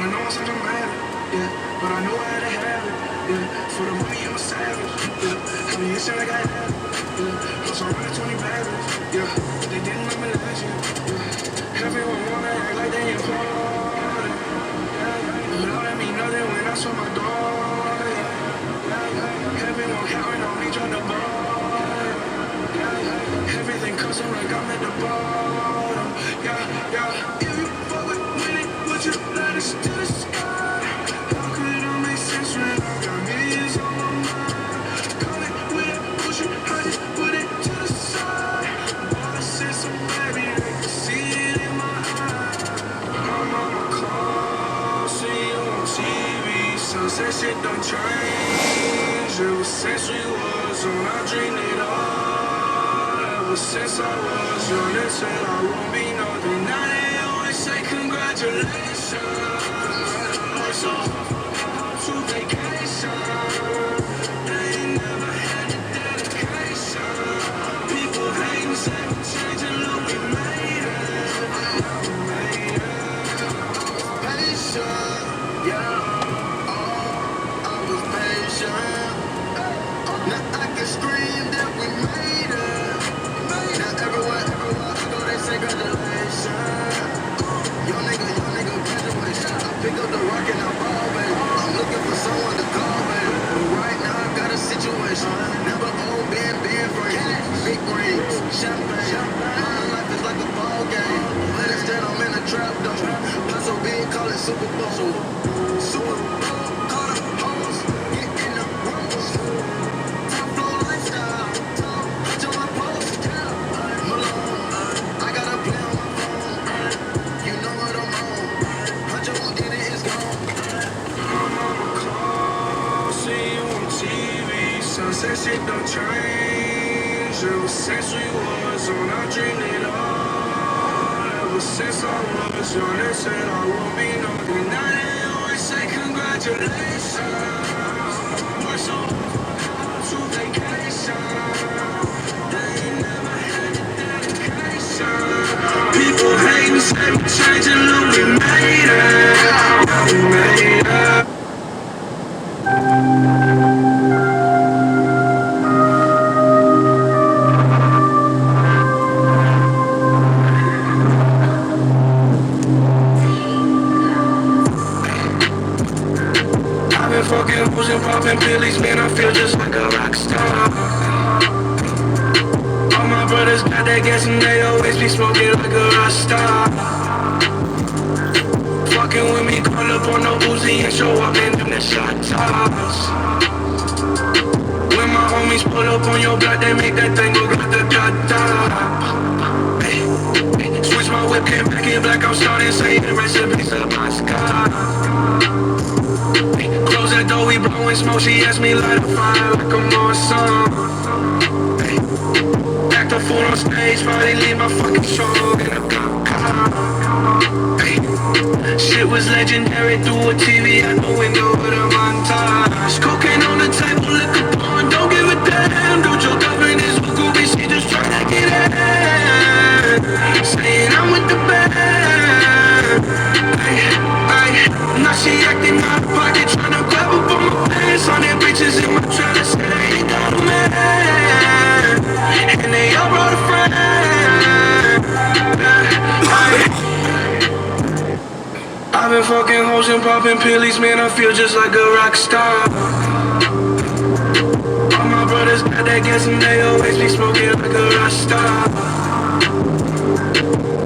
I know I'm such a man, yeah, but I know how to have it, yeah. For the money, I'm a savage, yeah. How do you sound like I have it, yeah. Plus I'm running 20 baggage, yeah. But they didn't know me last year, yeah. Everyone wanna act like they important, yeah. But all that mean nothing when I saw my door, yeah. Everyone counting on me trying to ball, yeah. Everything custom like I'm at the bottom, yeah. If you fuck with winning, would you let us to the sky? How could it make sense when I got millions on my mind? Coming with that bullshit, I just put it to the side. Boy, since I'm baby, they can see it in my eyes. I'm on my call, see you on TV. Sunset shit done changed. Ever since we was on, I dreamed it all. Ever since I was young, they said I won't be nothing. Now they always say congratulations. So to vacation, they ain't never had the dedication. People hate and say we changing, look we made it. We made it. Patient, yeah. Oh, I was patient. Now I can scream that we made it. Now everywhere I go, they say congratulations. Young nigga graduation. I pick up the rock and I ball, baby. I'm looking for someone to call, baby. But right now I got a situation. Never old been free. Big rings, champagne. My life is like a ball game. But instead I'm in a trap though. Plus so big, call it Super Bowl. Super Bowl, call the hoes. Get in the rooms. Top floor lifestyle. Touch on my post. Malone. I got a play on my phone. You know what I'm on. Punch up on it, it's gone. I'm on my call, see you on TV. Sunset shit done changed. Ever since we was on, I dreamed it all. Ever since I was young, they said I won't be nothing. Now they always say congratulations. We're so to vacation. They ain't never had the dedication. People hate and say we changing, look we made it. Yeah, we made it. I've been fucking hoes and popping pillies, man, I feel just like a rock star. All my brothers got that gas and they always be smoking like a rock star. Fucking with me, call up on no Uzi and show up in them the shot tops. When my homies pull up on your block, they make that thing go grata-ta. Switch my whip, came back in black, I'm starting saying the recipes of my sky. Close that door, we blowing smoke, she asked me light a fire like I'm on some. Act a fool on stage, probably leave my fucking show in a cop car. Shit was legendary through a TV out the window with a montage. Cocaine on the table, liquor porn, don't give a damn. Dude, your girlfriend is with Goofy, she just tryna get in. Saying I'm with the band. Now she acting out of pocket, tryna grab up on my pants. On their bitches in my trailer, say they ain't got a man. And they all brought a friend. I've been fucking hoes and popping pillies, man, I feel just like a rock star. All my brothers got that gas and they always be smoking like a rock star.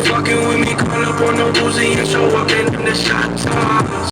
Fucking with me, call up on no Uzi and show up in them the shot tops.